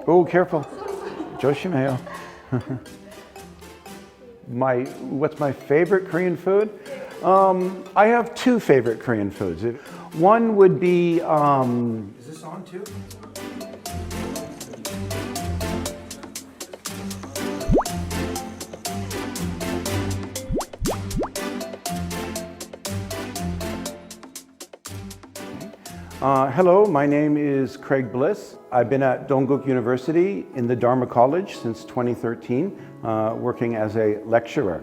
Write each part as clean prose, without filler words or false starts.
Oh, careful. 조심해요. What's my favorite Korean food? I have two favorite Korean foods. One would be. Is this on too? Hello, my name is Craig Bliss. I've been at Dongguk University in the Dharma College since 2013, working as a lecturer.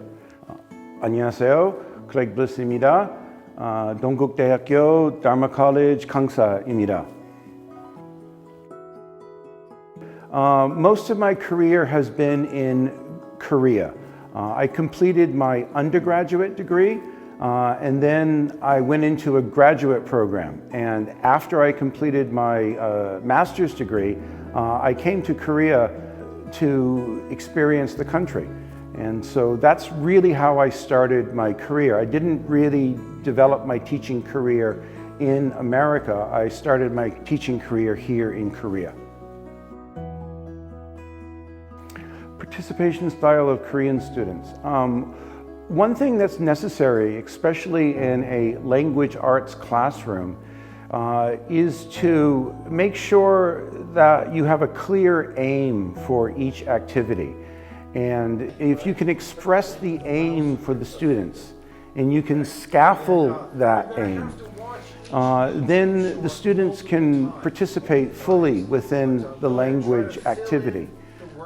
안녕하세요, Craig Bliss입니다. 동국대학교 Dharma College 강사입니다. Most of my career has been in Korea. I completed my undergraduate degree. And then I went into a graduate program. And after I completed my master's degree, I came to Korea to experience the country. And so that's really how I started my career. I didn't really develop my teaching career in America. I started my teaching career here in Korea. Participation style of Korean students. One thing that's necessary, especially in a language arts classroom, is to make sure that you have a clear aim for each activity. And if you can express the aim for the students and you can scaffold that aim, then the students can participate fully within the language activity.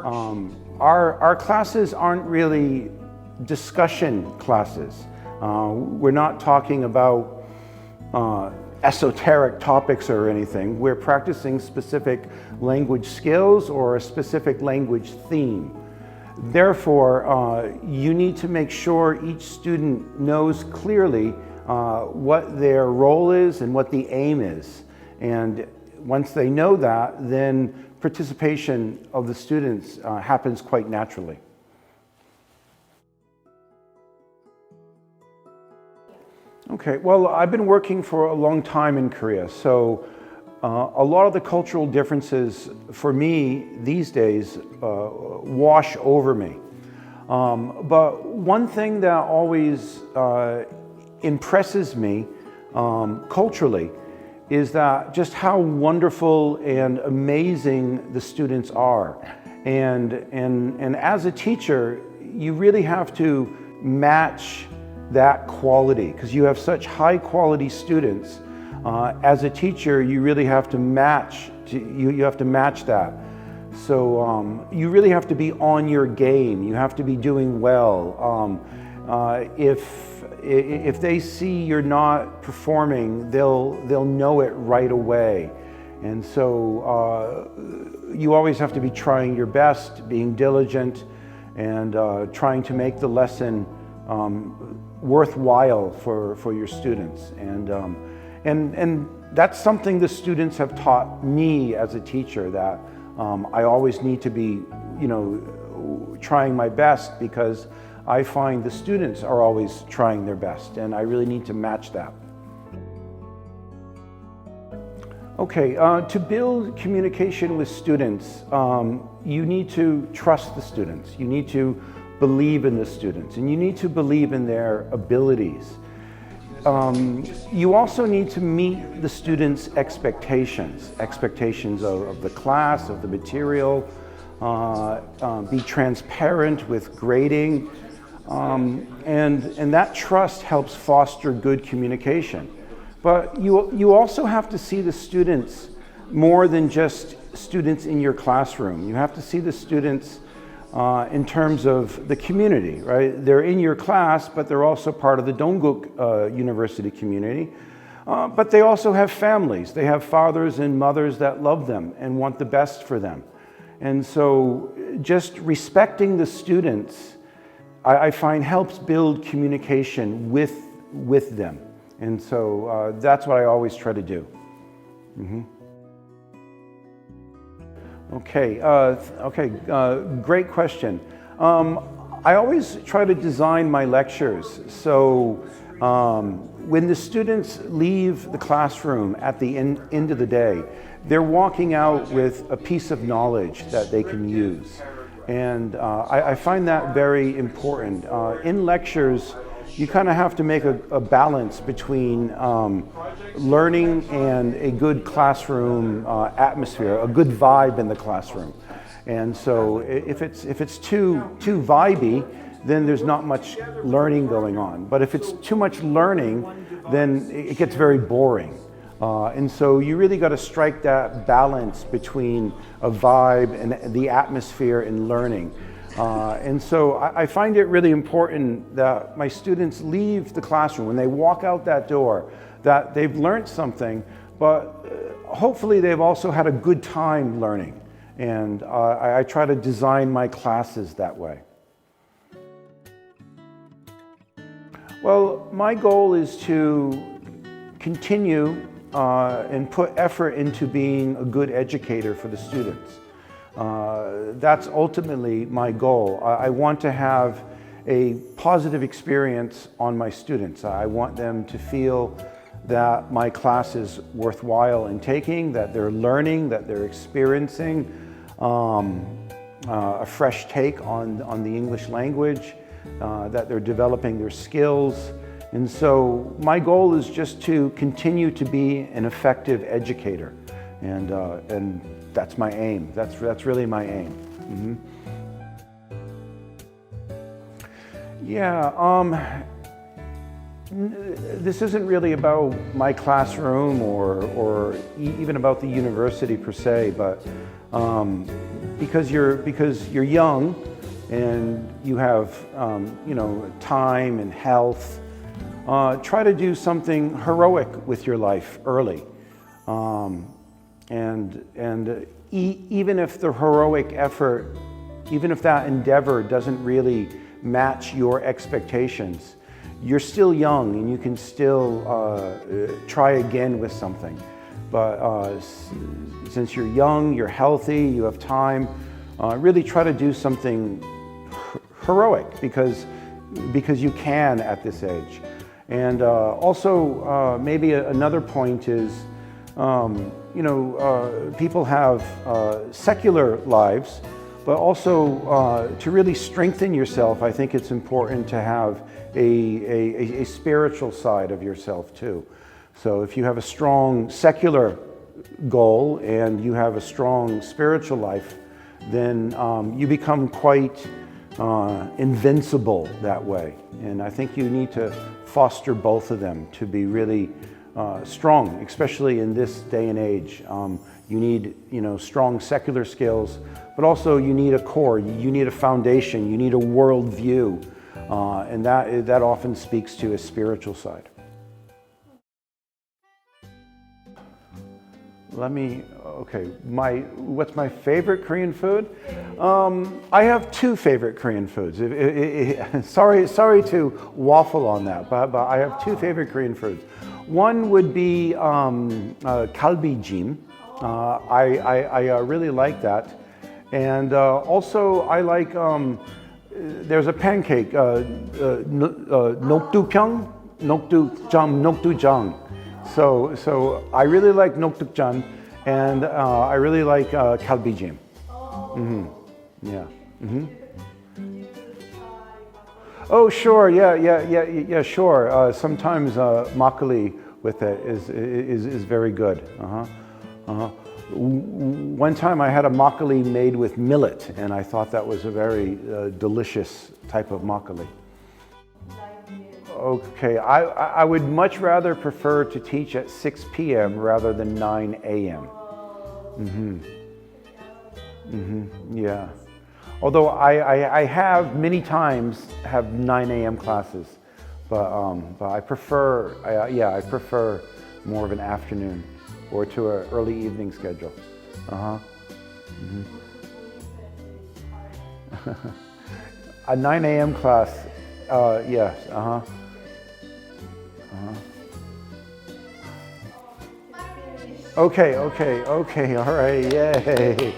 Our classes aren't really discussion classes. We're not talking about esoteric topics or anything. We're practicing specific language skills or a specific language theme. Therefore, you need to make sure each student knows clearly what their role is and what the aim is. And once they know that, then participation of the students happens quite naturally. Okay, well, I've been working for a long time in Korea, so a lot of the cultural differences for me these days wash over me. But one thing that always impresses me culturally is that just how wonderful and amazing the students are. And as a teacher, you really have to match that quality because you have such high quality students. As a teacher, you really have to match. You have to match that. So you really have to be on your game. You have to be doing well. If they see you're not performing, they'll know it right away. And so you always have to be trying your best, being diligent, and trying to make the lesson worthwhile for your students, and that's something the students have taught me as a teacher, that I always need to be, trying my best, because I find the students are always trying their best, and I really need to match that. Okay, to build communication with students, you need to trust the students. You need to believe in the students, and you need to believe in their abilities. You also need to meet the students' expectations of the class, of the material, be transparent with grading, and that trust helps foster good communication. But you also have to see the students more than just students in your classroom. You have to see the students in terms of the community, right? They're in your class, but they're also part of the Dongguk University community. But they also have families. They have fathers and mothers that love them and want the best for them. And so just respecting the students, I find, helps build communication with them. And so that's what I always try to do. Mm-hmm. Great question. I always try to design my lectures so When the students leave the classroom at the end of the day, they're walking out with a piece of knowledge that they can use. And I find that very important. In lectures, you kind of have to make a balance between learning and a good classroom atmosphere, a good vibe in the classroom. And so if it's too vibey, then there's not much learning going on. But if it's too much learning, then it gets very boring. And so you really got to strike that balance between a vibe and the atmosphere in learning. And so I find it really important that my students leave the classroom, when they walk out that door, that they've learned something, but hopefully they've also had a good time learning. And I try to design my classes that way. Well, my goal is to continue and put effort into being a good educator for the students. That's ultimately my goal. I want to have a positive experience on my students. I want them to feel that my class is worthwhile in taking, that they're learning, that they're experiencing a fresh take on the English language, that they're developing their skills. And so my goal is just to continue to be an effective educator. And that's my aim. That's really my aim. Mm-hmm. Yeah, this isn't really about my classroom or even about the university per se, but because you're young and you have time and health, try to do something heroic with your life early. Even if the heroic effort, even if that endeavor doesn't really match your expectations, you're still young and you can still try again with something. But since you're young, you're healthy, you have time, really try to do something heroic because you can at this age. And also maybe another point is, people have secular lives, but also to really strengthen yourself, I think it's important to have a spiritual side of yourself too. So if you have a strong secular goal and you have a strong spiritual life, then you become quite invincible that way. And I think you need to foster both of them to be really strong, especially in this day and age. You need, strong secular skills, but also you need a core, you need a foundation, you need a worldview, and that often speaks to a spiritual side. What's my favorite Korean food? I have two favorite Korean foods. Sorry to waffle on that, but I have two favorite Korean foods. One would be galbijim. I really like that. And also I like, there's a pancake, nokdujang. So I really like nokdujang, and I really like galbijim. Mm-hmm. Yeah. Mm-hmm. Oh, sure. Yeah. Sure. Sometimes makgeolli with it is very good. One time I had a makgeolli made with millet, and I thought that was a very delicious type of makgeolli. Okay, I would much rather prefer to teach at 6 p.m. rather than 9 a.m. Yeah. Although I have many times have 9 a.m. classes, but I prefer more of an afternoon or to an early evening schedule. A 9 a.m. class, yes. Okay, all right, yay.